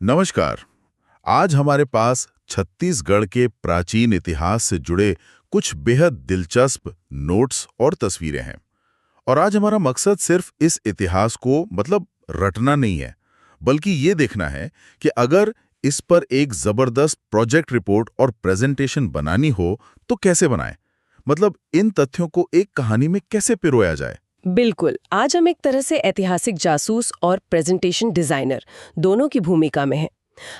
नमस्कार। आज हमारे पास छत्तीसगढ़ के प्राचीन इतिहास से जुड़े कुछ बेहद दिलचस्प नोट्स और तस्वीरें हैं। और आज हमारा मकसद सिर्फ इस इतिहास को रटना नहीं है, बल्कि ये देखना है कि अगर इस पर एक जबरदस्त प्रोजेक्ट रिपोर्ट और प्रेजेंटेशन बनानी हो तो कैसे बनाएं। इन तथ्यों को एक कहानी में कैसे पिरोया जाए। बिल्कुल, आज हम एक तरह से ऐतिहासिक जासूस और प्रेजेंटेशन डिजाइनर दोनों की भूमिका में हैं।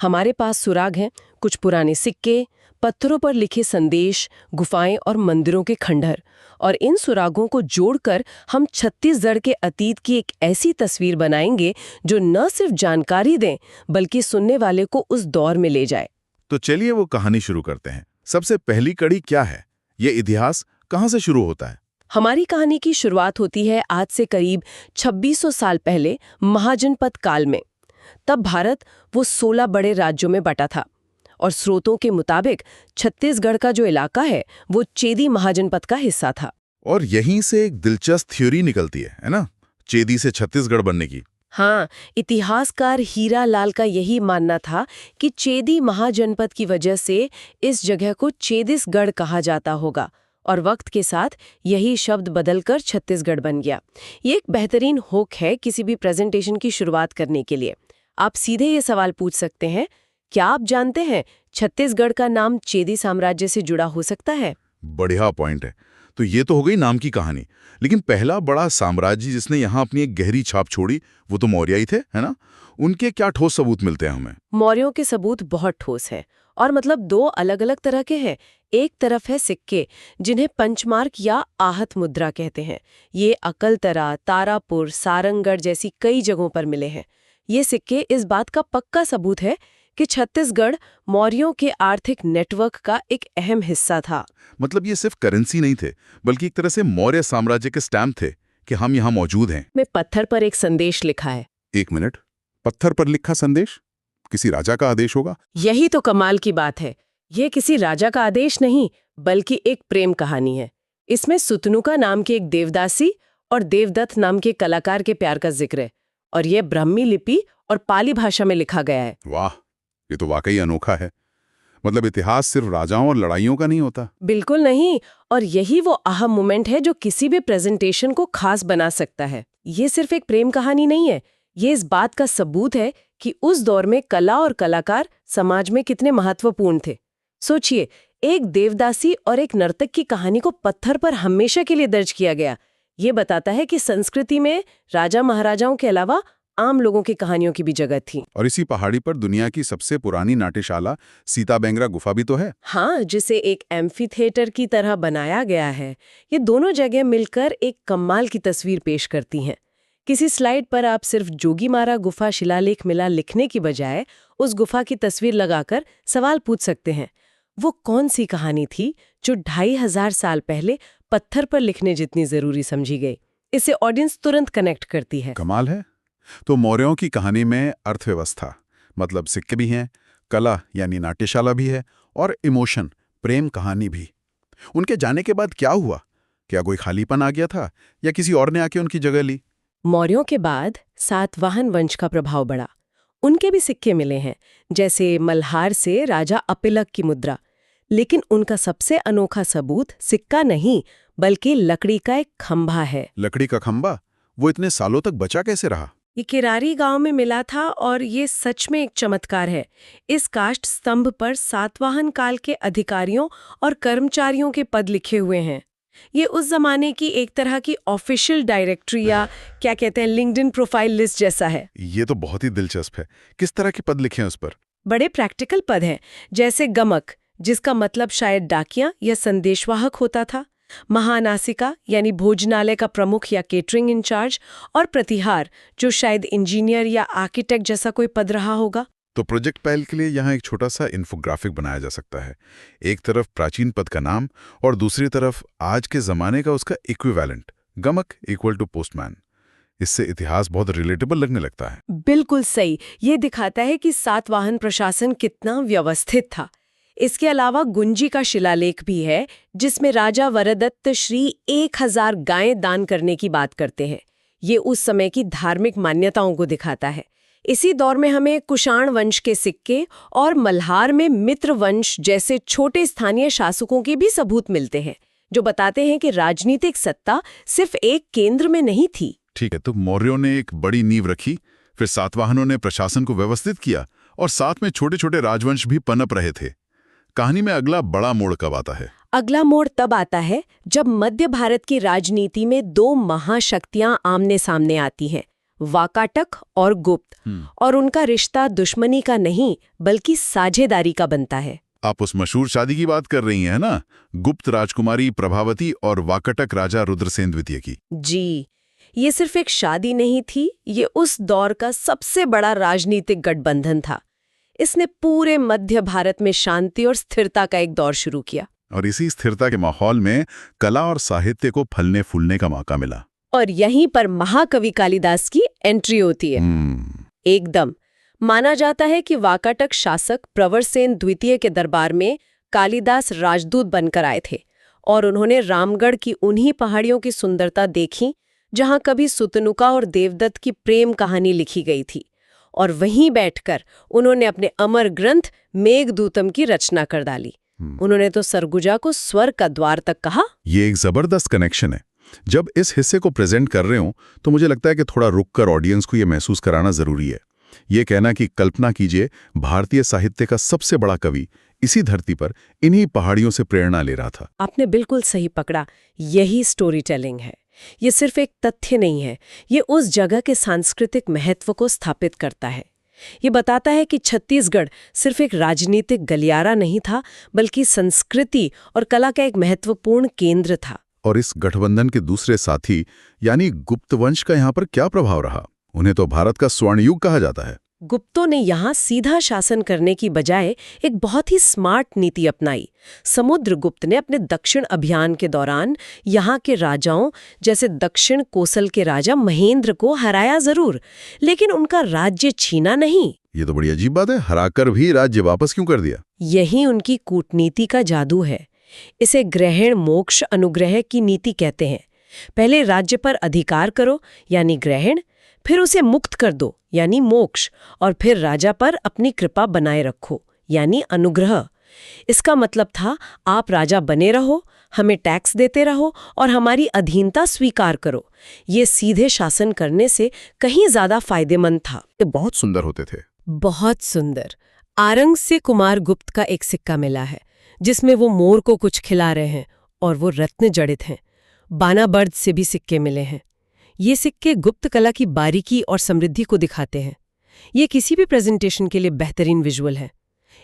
हमारे पास सुराग हैं, कुछ पुराने सिक्के, पत्थरों पर लिखे संदेश, गुफाएं और मंदिरों के खंडहर, और इन सुरागों को जोड़कर हम छत्तीसगढ़ के अतीत की एक ऐसी तस्वीर बनाएंगे जो न सिर्फ जानकारी दें बल्कि सुनने वाले को उस दौर में ले जाए। तो चलिए वो कहानी शुरू करते हैं। सबसे पहली कड़ी क्या है? ये इतिहास कहाँ से शुरू होता है? हमारी कहानी की शुरुआत होती है आज से करीब 2600 साल पहले महाजनपद काल में। तब भारत वो 16 बड़े राज्यों में बटा था और स्रोतों के मुताबिक छत्तीसगढ़ का जो इलाका है वो चेदी महाजनपद का हिस्सा था। और यहीं से एक दिलचस्प थ्योरी निकलती है ना? चेदी से छत्तीसगढ़ बनने की। हाँ, इतिहासकार हीरा लाल का यही मानना था कि चेदी महाजनपद की वजह से इस जगह को चेदिसगढ़ कहा जाता होगा, और वक्त के साथ यही शब्द बदलकर छत्तीसगढ़ बन गया। ये एक बेहतरीन होक है किसी भी प्रेजेंटेशन की शुरुआत करने के लिए। आप सीधे ये सवाल पूछ सकते हैं, क्या आप जानते हैं छत्तीसगढ़ का नाम चेदी साम्राज्य से जुड़ा हो सकता है? बढ़िया पॉइंट है। तो ये तो हो गई नाम की कहानी, लेकिन पहला बड़ा साम्राज्य जिसने यहाँ अपनी एक गहरी छाप छोड़ी वो तो मौर्य ही थे, है ना? उनके क्या ठोस सबूत मिलते हैं हमें? मौर्यों के सबूत बहुत ठोस हैं और दो अलग अलग तरह के हैं। एक तरफ है सिक्के, जिन्हें पंचमार्क या आहत मुद्रा कहते हैं। ये अकलतरा, तारापुर, सारंगढ़ जैसी कई जगहों पर मिले हैं। ये सिक्के इस बात का पक्का सबूत है कि छत्तीसगढ़ मौर्यों के आर्थिक नेटवर्क का एक अहम हिस्सा था। ये सिर्फ करेंसी नहीं थे, बल्कि एक तरह से मौर्य साम्राज्य के स्टैम्प थे कि हम यहाँ मौजूद हैं। में पत्थर पर एक संदेश लिखा है। एक मिनट, पत्थर पर लिखा संदेश? किसी राजा का आदेश होगा? यही तो कमाल की बात है। ये किसी राजा का आदेश नहीं, बल्कि एक प्रेम कहानी है। इसमें सुतनुका नाम के एक देवदासी और देवदत्त नाम के कलाकार के प्यार का जिक्र है, और ये ब्राह्मी लिपि और पाली भाषा में लिखा गया है। वाह, ये तो वाकई अनोखा है। इतिहास सिर्फ राजाओं और लड़ाइयों का नहीं होता। बिल्कुल नहीं, और यही वो अहम मोमेंट है जो किसी भी प्रेजेंटेशन को खास बना सकता है। ये सिर्फ एक प्रेम कहानी नहीं है, ये इस बात का सबूत है कि उस दौर में कला और कलाकार समाज में कितने महत्वपूर्ण थे। सोचिए, एक देवदासी और एक नर्तक की कहानी को पत्थर पर हमेशा के लिए दर्ज किया गया। ये बताता है कि संस्कृति में राजा महाराजाओं के अलावा आम लोगों की कहानियों की भी जगह थी। और इसी पहाड़ी पर दुनिया की सबसे पुरानी नाट्यशाला सीताबेंगरा गुफा भी तो है। हाँ, जिसे एक एम्फी थिएटर की तरह बनाया गया है। ये दोनों जगह मिलकर एक कमाल की तस्वीर पेश करती हैं। किसी स्लाइड पर आप सिर्फ जोगीमारा गुफा शिलालेख मिला लिखने की बजाय उस गुफा की तस्वीर लगाकर सवाल पूछ सकते हैं, वो कौन सी कहानी थी जो 2500 साल पहले पत्थर पर लिखने जितनी जरूरी समझी गई। इससे ऑडियंस तुरंत कनेक्ट करती है। कमाल है। तो मौर्यों की कहानी में अर्थव्यवस्था, सिक्के भी हैं, कला यानी नाट्यशाला भी है, और इमोशन, प्रेम कहानी भी। उनके जाने के बाद क्या हुआ? क्या कोई खालीपन आ गया था या किसी और ने आके उनकी जगह ली? मौर्यों के बाद सातवाहन वंश का प्रभाव बढ़ा। उनके भी सिक्के मिले हैं, जैसे मल्हार से राजा अपिलक की मुद्रा। लेकिन उनका सबसे अनोखा सबूत सिक्का नहीं, बल्कि लकड़ी का एक खंभा है। लकड़ी का खंभा? वो इतने सालों तक बचा कैसे रहा? ये किरारी गांव में मिला था, और ये सच में एक चमत्कार है। इस काष्ठ स्तंभ पर सातवाहन काल के अधिकारियों और कर्मचारियों के पद लिखे हुए हैं। ये उस जमाने की एक तरह की ऑफिशियल डायरेक्टरी या क्या कहते हैं, लिंक्डइन प्रोफाइल लिस्ट जैसा है। ये तो बहुत ही दिलचस्प है। किस तरह के पद लिखे हैं उस पर? बड़े प्रैक्टिकल पद हैं, जैसे गमक, जिसका मतलब शायद डाकिया या संदेशवाहक होता था, महानासिका यानी भोजनालय का प्रमुख या केटरिंग इंचार्ज, और प्रतिहार, जो शायद इंजीनियर या आर्किटेक्ट जैसा कोई पद रहा होगा। तो प्रोजेक्ट पैल के लिए यहाँ एक छोटा सा इन्फोग्राफिक बनाया जा सकता है। एक तरफ प्राचीन पद का नाम और दूसरी तरफ आज के जमाने का उसका इक्विवेलेंट, गमक इक्वल टू पोस्टमैन। इससे इतिहास बहुत रिलेटेबल लगने लगता है। बिल्कुल सही। ये दिखाता है कि सातवाहन प्रशासन कितना व्यवस्थित था। इसके अलावा गुंजी का शिलालेख भी है, जिसमें राजा वरदत्त श्री 1000 गायें दान करने की बात करते हैं। ये उस समय की धार्मिक मान्यताओं को दिखाता है। इसी दौर में हमें कुषाण वंश के सिक्के और मल्हार में मित्र वंश जैसे छोटे स्थानीय शासकों के भी सबूत मिलते हैं, जो बताते हैं कि राजनीतिक सत्ता सिर्फ एक केंद्र में नहीं थी। ठीक है, तो मौर्यों ने एक बड़ी नींव रखी, फिर सातवाहनों ने प्रशासन को व्यवस्थित किया और साथ में छोटे छोटे राजवंश भी पनप रहे थे। कहानी में अगला बड़ा मोड़ कब आता है? अगला मोड़ तब आता है जब मध्य भारत की राजनीति में दो महाशक्तियां आमने सामने आती हैं, वाकाटक और गुप्त, और उनका रिश्ता दुश्मनी का नहीं बल्कि साझेदारी का बनता है। आप उस मशहूर शादी की बात कर रही हैं ना, गुप्त राजकुमारी प्रभावती और वाकाटक राजा रुद्रसेन द्वितीय की? जी, ये सिर्फ एक शादी नहीं थी, ये उस दौर का सबसे बड़ा राजनीतिक गठबंधन था। इसने पूरे मध्य भारत में शांति और स्थिरता का एक दौर शुरू किया। और इसी स्थिरता के माहौल में कला और साहित्य को फलने फूलने का मौका मिला। और यहीं पर महाकवि कालिदास की एंट्री होती है। एकदम माना जाता है कि वाकाटक शासक प्रवरसेन द्वितीय के दरबार में कालिदास राजदूत बनकर आए थे और उन्होंने रामगढ़ की उन्हीं पहाड़ियों की सुंदरता देखी जहां कभी सुतनुका और देवदत्त की प्रेम कहानी लिखी गई थी, और वहीं बैठकर उन्होंने अपने अमर ग्रंथ मेघदूतम की रचना कर डाली। उन्होंने तो सरगुजा को स्वर्ग का द्वार तक कहा। ये एक जबरदस्त कनेक्शन है। जब इस हिस्से को प्रेजेंट कर रहे हो तो मुझे लगता है कि थोड़ा रुककर ऑडियंस को ये महसूस कराना जरूरी है। ये कहना कि कल्पना कीजिए, भारतीय साहित्य का सबसे बड़ा कवि इसी धरती पर इन्हीं पहाड़ियों से प्रेरणा ले रहा था। आपने बिल्कुल सही पकड़ा, यही स्टोरी टेलिंग है। ये सिर्फ एक तथ्य नहीं है, ये उस जगह के सांस्कृतिक महत्व को स्थापित करता है। ये बताता है कि छत्तीसगढ़ सिर्फ एक राजनीतिक गलियारा नहीं था, बल्कि संस्कृति और कला का एक महत्वपूर्ण केंद्र था। और इस गठबंधन के दूसरे साथी यानी गुप्त वंश का यहाँ पर क्या प्रभाव रहा? उन्हें तो भारत का स्वर्ण युग कहा जाता है। गुप्तों ने यहाँ सीधा शासन करने की बजाय एक बहुत ही स्मार्ट नीति अपनाई। समुद्रगुप्त ने अपने दक्षिण अभियान के दौरान यहाँ के राजाओं जैसे दक्षिण कोसल के राजा महेंद्र को हराया जरूर, लेकिन उनका राज्य छीना नहीं। ये तो बड़ी अजीब बात है, हराकर भी राज्य वापस क्यों कर दिया? यही उनकी कूटनीति का जादू है। इसे ग्रहण मोक्ष अनुग्रह की नीति कहते हैं। पहले राज्य पर अधिकार करो यानी ग्रहण, फिर उसे मुक्त कर दो यानी मोक्ष, और फिर राजा पर अपनी कृपा बनाए रखो यानी अनुग्रह। इसका मतलब था, आप राजा बने रहो, हमें टैक्स देते रहो और हमारी अधीनता स्वीकार करो। ये सीधे शासन करने से कहीं ज्यादा फायदेमंद था। ये बहुत सुंदर होते थे। बहुत सुंदर। आरंग से कुमार गुप्त का एक सिक्का मिला है जिसमें वो मोर को कुछ खिला रहे हैं और वो रत्न जड़ित हैं। बानाबर्द से भी सिक्के मिले हैं। ये सिक्के गुप्त कला की बारीकी और समृद्धि को दिखाते हैं। ये किसी भी प्रेजेंटेशन के लिए बेहतरीन विजुअल है।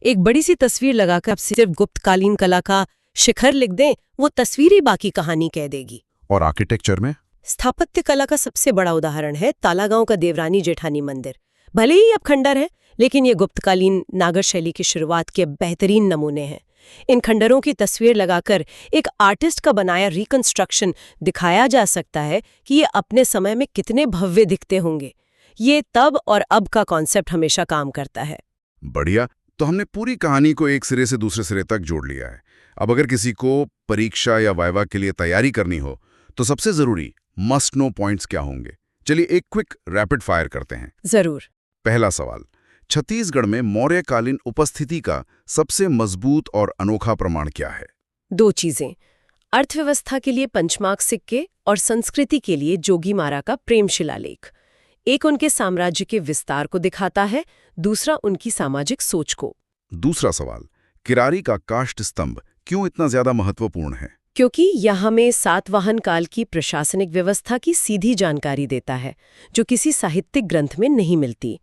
एक बड़ी सी तस्वीर लगाकर आप सिर्फ गुप्तकालीन कला का शिखर लिख दें, वो तस्वीर ही बाकी कहानी कह देगी। और आर्किटेक्चर में स्थापत्य कला का सबसे बड़ा उदाहरण है तालागांव का देवरानी जेठानी मंदिर। भले ही अब खंडर है, लेकिन ये गुप्तकालीन नागर शैली की शुरुआत के बेहतरीन नमूने हैं। इन खंडरों की तस्वीर लगाकर एक आर्टिस्ट का बनाया रिकंस्ट्रक्शन दिखाया जा सकता है कि ये अपने समय में कितने भव्य दिखते होंगे। ये तब और अब का कॉन्सेप्ट हमेशा काम करता है। बढ़िया, तो हमने पूरी कहानी को एक सिरे से दूसरे सिरे तक जोड़ लिया है। अब अगर किसी को परीक्षा या वाइवा के लिए तैयारी करनी हो तो सबसे जरूरी मस्ट नो पॉइंट्स क्या होंगे? चलिए एक क्विक रैपिड फायर करते हैं। जरूर। पहला सवाल, छत्तीसगढ़ में मौर्यकालीन उपस्थिति का सबसे मजबूत और अनोखा प्रमाण क्या है? दो चीजें, अर्थव्यवस्था के लिए पंचमार्क सिक्के और संस्कृति के लिए जोगीमारा का प्रेम शिलालेख। एक उनके साम्राज्य के विस्तार को दिखाता है, दूसरा उनकी सामाजिक सोच को। दूसरा सवाल, किरारी का काष्ठ स्तंभ क्यों इतना ज्यादा महत्वपूर्ण है? क्योंकि यह हमें सातवाहन काल की प्रशासनिक व्यवस्था की सीधी जानकारी देता है, जो किसी साहित्यिक ग्रंथ में नहीं मिलती।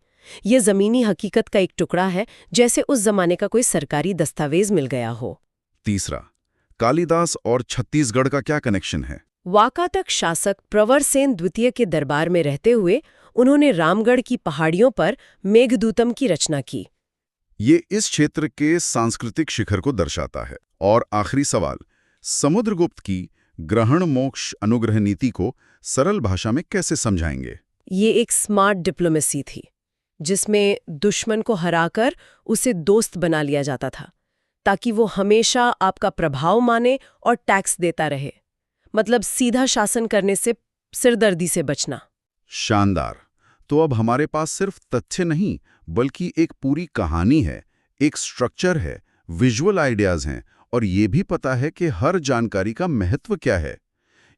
ये जमीनी हकीकत का एक टुकड़ा है, जैसे उस जमाने का कोई सरकारी दस्तावेज मिल गया हो। तीसरा, कालिदास और छत्तीसगढ़ का क्या कनेक्शन है? वाकाटक शासक प्रवरसेन द्वितीय के दरबार में रहते हुए उन्होंने रामगढ़ की पहाड़ियों पर मेघदूतम की रचना की। ये इस क्षेत्र के सांस्कृतिक शिखर को दर्शाता है। और आखिरी सवाल, समुद्रगुप्त की ग्रहण मोक्ष अनुग्रह नीति को सरल भाषा में कैसे समझाएंगे? ये एक स्मार्ट डिप्लोमेसी थी, जिसमें दुश्मन को हराकर उसे दोस्त बना लिया जाता था, ताकि वो हमेशा आपका प्रभाव माने और टैक्स देता रहे। मतलब सीधा शासन करने से सिरदर्दी से बचना। शानदार। तो अब हमारे पास सिर्फ तथ्य नहीं बल्कि एक पूरी कहानी है, एक स्ट्रक्चर है, विजुअल आइडियाज हैं और ये भी पता है कि हर जानकारी का महत्व क्या है।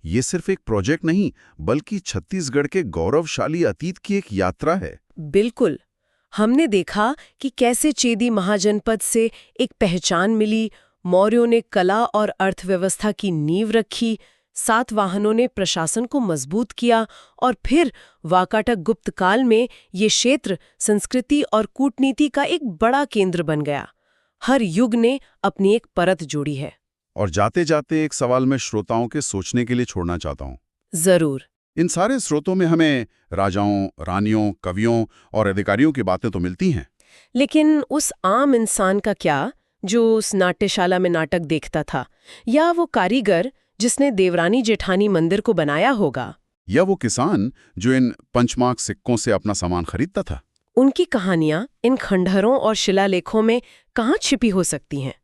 ये सिर्फ एक प्रोजेक्ट नहीं बल्कि छत्तीसगढ़ के गौरवशाली अतीत की एक यात्रा है। बिल्कुल। हमने देखा कि कैसे चेदी महाजनपद से एक पहचान मिली, मौर्यों ने कला और अर्थव्यवस्था की नींव रखी, सातवाहनों ने प्रशासन को मजबूत किया और फिर वाकाटक गुप्त काल में ये क्षेत्र संस्कृति और कूटनीति का एक बड़ा केंद्र बन गया। हर युग ने अपनी एक परत जोड़ी है। और जाते जाते एक सवाल मैं श्रोताओं के सोचने के लिए छोड़ना चाहता हूँ। जरूर। इन सारे स्रोतों में हमें राजाओं, रानियों, कवियों और अधिकारियों की बातें तो मिलती हैं, लेकिन उस आम इंसान का क्या, जो उस नाट्यशाला में नाटक देखता था, या वो कारीगर जिसने देवरानी जेठानी मंदिर को बनाया होगा, या वो किसान जो इन पंचमार्क सिक्कों से अपना सामान खरीदता था? उनकी कहानियां इन खंडहरों और शिलालेखों में कहाँ छिपी हो सकती हैं?